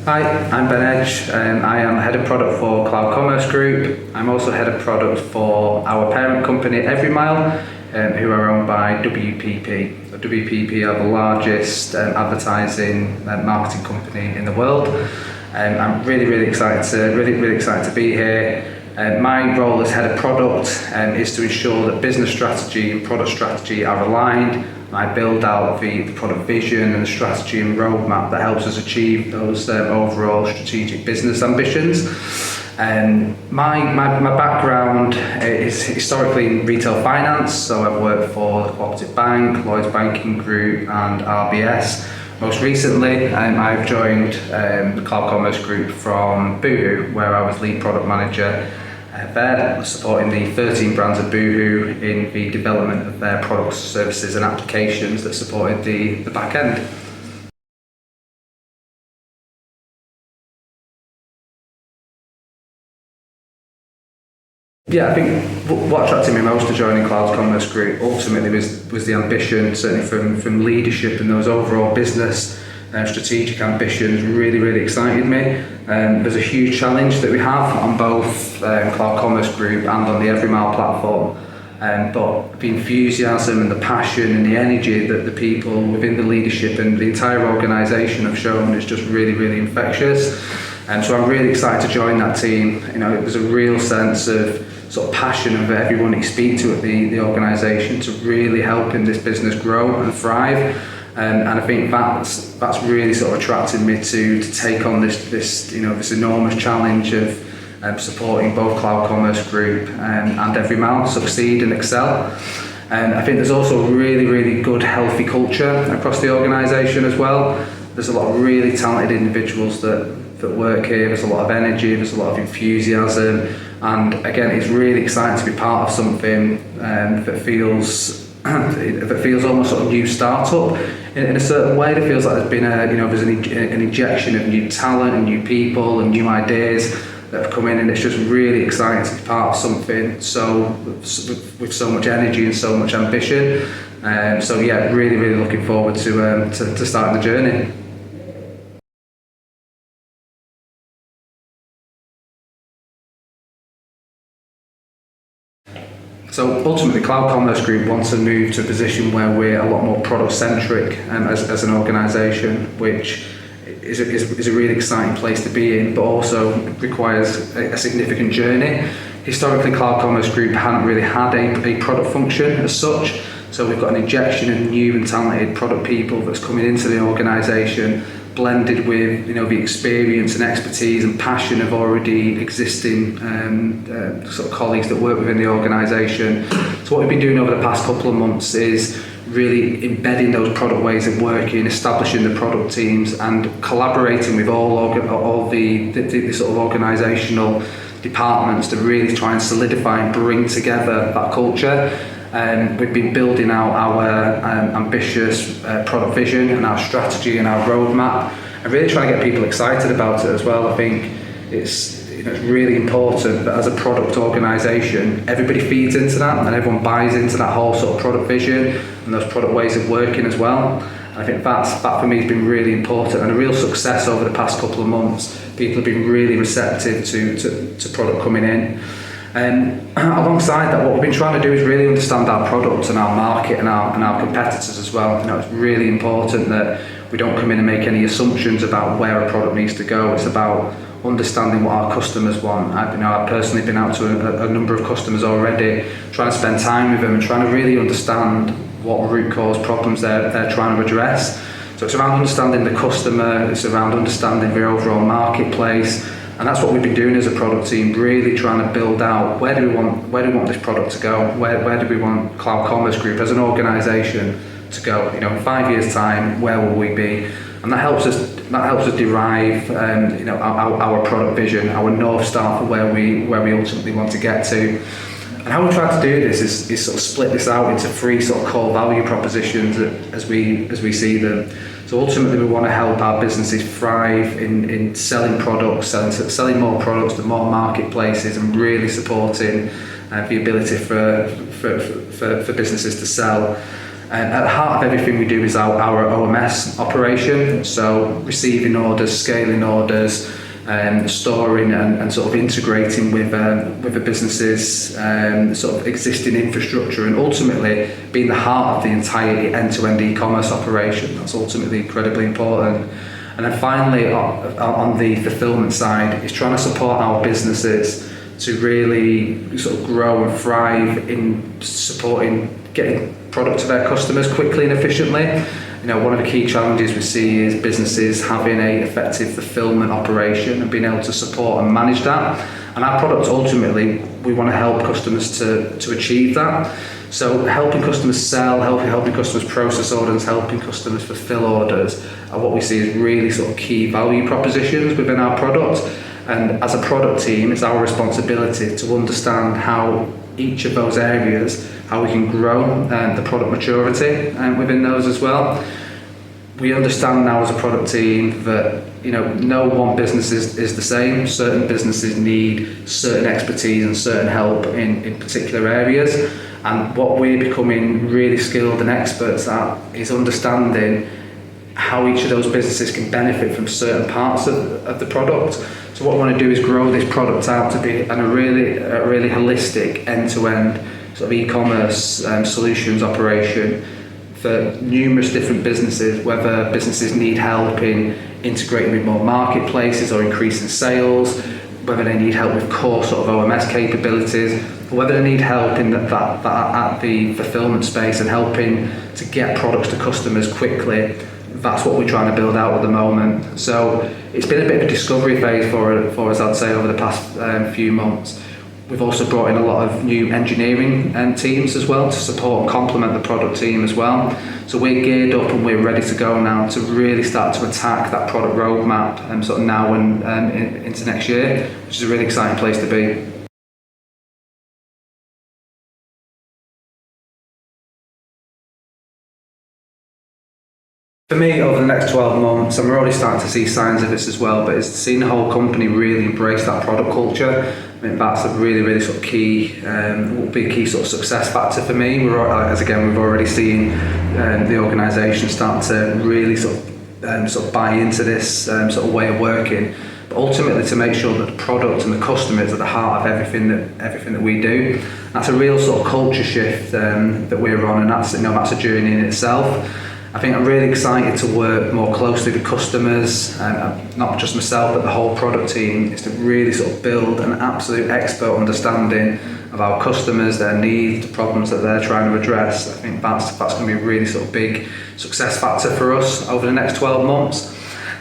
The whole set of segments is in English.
Hi, I'm Ben Edge. I am Head of Product for Cloud Commerce Group. I'm also Head of Product for our parent company, Everymile, who are owned by WPP. So WPP are the largest advertising and marketing company in the world. I'm really excited to be here. My role as Head of Product is to ensure that business strategy and product strategy are aligned. I build out the product vision and the strategy and roadmap that helps us achieve those overall strategic business ambitions. My background is historically in retail finance, so I've worked for the Cooperative Bank, Lloyds Banking Group and RBS. Most recently, I've joined the Cloud Commerce Group from Boohoo, where I was lead product manager there, supporting the 13 brands of Boohoo in the development of their products, services and applications that supported the back end. Yeah, I think what attracted me most to joining Cloud Commerce Group ultimately was the ambition, certainly from leadership, and those overall business strategic ambitions really excited me. There's a huge challenge that we have on both Cloud Commerce Group and on the Everymile platform. But the enthusiasm and the passion and the energy that the people within the leadership and the entire organisation have shown is just really infectious. So I'm really excited to join that team. You know, there's a real sense of sort of passion of everyone you speak to at the organisation to really helping this business grow and thrive. And I think that's really sort of attracted me to take on this enormous challenge of supporting both Cloud Commerce Group and Everymile succeed and excel. And I think there's also a really good healthy culture across the organisation as well. There's a lot of really talented individuals that work here. There's a lot of energy, there's a lot of enthusiasm, and again, it's really exciting to be part of something that feels almost sort of new startup in a certain way. It feels like there's been there's an injection of new talent and new people and new ideas that have come in, and it's just really exciting to be part of something with so much energy and so much ambition. So yeah, really looking forward to starting the journey. So ultimately, Cloud Commerce Group wants to move to a position where we're a lot more product-centric as an organisation, which is a really exciting place to be in, but also requires a significant journey. Historically, Cloud Commerce Group hadn't really had a product function as such, so we've got an injection of new and talented product people that's coming into the organisation, blended with the experience and expertise and passion of already existing sort of colleagues that work within the organisation. So what we've been doing over the past couple of months is really embedding those product ways of working, establishing the product teams, and collaborating with all the sort of organisational departments to really try and solidify and bring together that culture. We've been building out our ambitious product vision and our strategy and our roadmap, and really trying to get people excited about it as well. I think it's really important that as a product organisation, everybody feeds into that and everyone buys into that whole sort of product vision and those product ways of working as well. And I think that for me has been really important and a real success over the past couple of months. People have been really receptive to product coming in. And alongside that, what we've been trying to do is really understand our products and our market and our competitors as well. It's really important that we don't come in and make any assumptions about where a product needs to go. It's about understanding what our customers want. I've personally been out to a number of customers already, trying to spend time with them and trying to really understand what root cause problems they're trying to address. So it's around understanding the customer, it's around understanding the overall marketplace. And that's what we've been doing as a product team, really trying to build out where do we want this product to go, where do we want Cloud Commerce Group as an organisation to go. In 5 years' time, where will we be? And that helps us derive our product vision, our North Star for where we ultimately want to get to. And how we try to do this is sort of split this out into three sort of core value propositions as we see them. So ultimately, we want to help our businesses thrive in selling products, selling more products to more marketplaces, and really supporting the ability for businesses to sell. And at the heart of everything we do is our OMS operation, so receiving orders, scaling orders, storing and sort of integrating with the business's sort of existing infrastructure, and ultimately being the heart of the entire end-to-end e-commerce operation. That's ultimately incredibly important. And then finally, on the fulfillment side, is trying to support our businesses to really sort of grow and thrive in supporting getting product to their customers quickly and efficiently. You know, one of the key challenges we see is businesses having a effective fulfillment operation and being able to support and manage that. And our product, ultimately, we want to help customers to achieve that. So helping customers sell, helping customers process orders, helping customers fulfill orders are what we see as really sort of key value propositions within our product. And as a product team, it's our responsibility to understand how each of those areas, how we can grow the product maturity within those as well. We understand now as a product team that, you know, no one business is the same. Certain businesses need certain expertise and certain help in particular areas. And what we're becoming really skilled and experts at is understanding how each of those businesses can benefit from certain parts of the product. So what we want to do is grow this product out to be a really holistic end-to-end sort of e-commerce solutions operation for numerous different businesses, whether businesses need help in integrating with more marketplaces or increasing sales, whether they need help with core sort of OMS capabilities, or whether they need help in that at the fulfillment space and helping to get products to customers quickly. That's what we're trying to build out at the moment. So it's been a bit of a discovery phase for us, I'd say, over the past few months. We've also brought in a lot of new engineering teams as well to support and complement the product team as well. So we're geared up and we're ready to go now to really start to attack that product roadmap sort of now and into next year, which is a really exciting place to be. For me, over the next 12 months, and we're already starting to see signs of this as well, but it's seeing the whole company really embrace that product culture. I mean, that's a really sort of key, will be a key sort of success factor for me. We've already seen the organisation start to really sort of buy into this sort of way of working. But ultimately, to make sure that the product and the customer is at the heart of everything that we do. That's a real sort of culture shift that we're on, and that's a journey in itself. I think I'm really excited to work more closely with customers, not just myself, but the whole product team, is to really sort of build an absolute expert understanding of our customers, their needs, the problems that they're trying to address. I think that's going to be a really sort of big success factor for us over the next 12 months.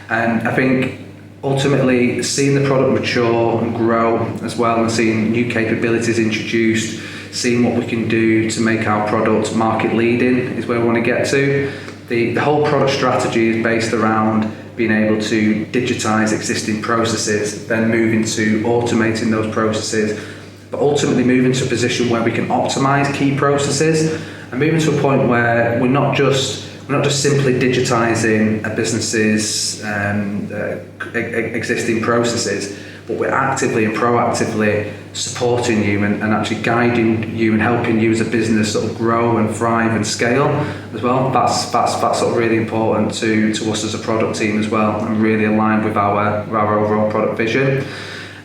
And I think ultimately seeing the product mature and grow as well, and seeing new capabilities introduced, seeing what we can do to make our product market leading is where we want to get to. The whole product strategy is based around being able to digitize existing processes, then moving to automating those processes, but ultimately moving to a position where we can optimize key processes and moving to a point where we're not just simply digitizing a business's existing processes, but we're actively and proactively supporting you and actually guiding you and helping you as a business sort of grow and thrive and scale as well. That's sort of really important to us as a product team as well, and really aligned with our overall product vision.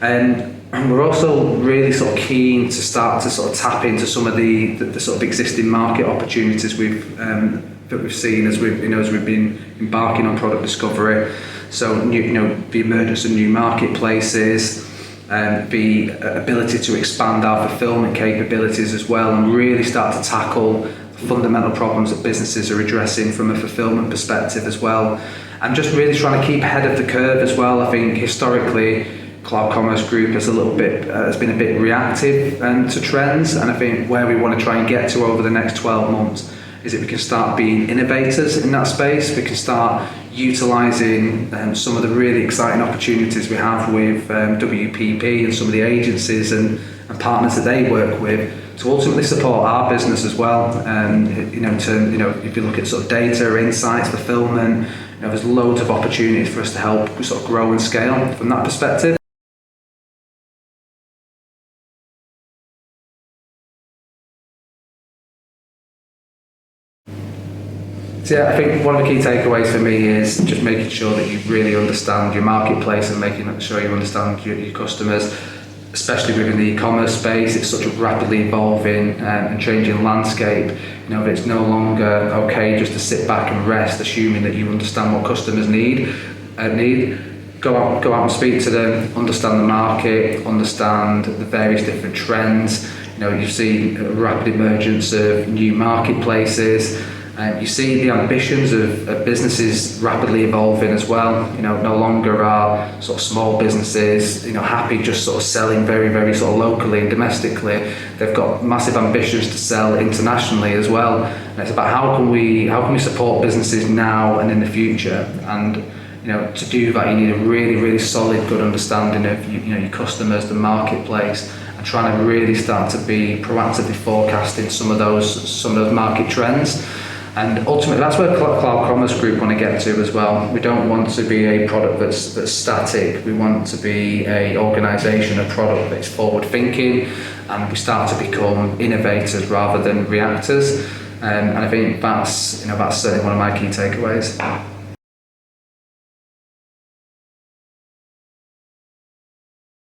And we're also really sort of keen to start to sort of tap into some of the sort of existing market opportunities that we've seen as we've been embarking on product discovery. So the emergence of new marketplaces, the ability to expand our fulfillment capabilities as well, and really start to tackle fundamental problems that businesses are addressing from a fulfillment perspective as well, and just really trying to keep ahead of the curve as well. I think historically Cloud Commerce Group has been a bit reactive to trends, and I think where we want to try and get to over the next 12 months is that we can start being innovators in that space. We can start utilising some of the really exciting opportunities we have with WPP and some of the agencies and partners that they work with to ultimately support our business as well. If you look at sort of data, insights, fulfillment, there's loads of opportunities for us to help sort of grow and scale from that perspective. So yeah, I think one of the key takeaways for me is just making sure that you really understand your marketplace and making sure you understand your customers, especially within the e-commerce space. It's such a rapidly evolving and changing landscape. You know, it's no longer okay just to sit back and rest, assuming that you understand what customers need. Go out and speak to them, understand the market, understand the various different trends. You know, you see a rapid emergence of new marketplaces. You see the ambitions of businesses rapidly evolving as well. You know, no longer are sort of small businesses, you know, happy just sort of selling very, very sort of locally and domestically. They've got massive ambitions to sell internationally as well. And it's about how can we support businesses now and in the future. And you know, to do that, you need a really, really solid, good understanding of your customers, the marketplace, and trying to really start to be proactively forecasting some of those market trends. And ultimately, that's where Cloud Commerce Group want to get to as well. We don't want to be a product that's static. We want to be an organisation, a product that's forward thinking, and we start to become innovators rather than reactors. And I think that's certainly one of my key takeaways.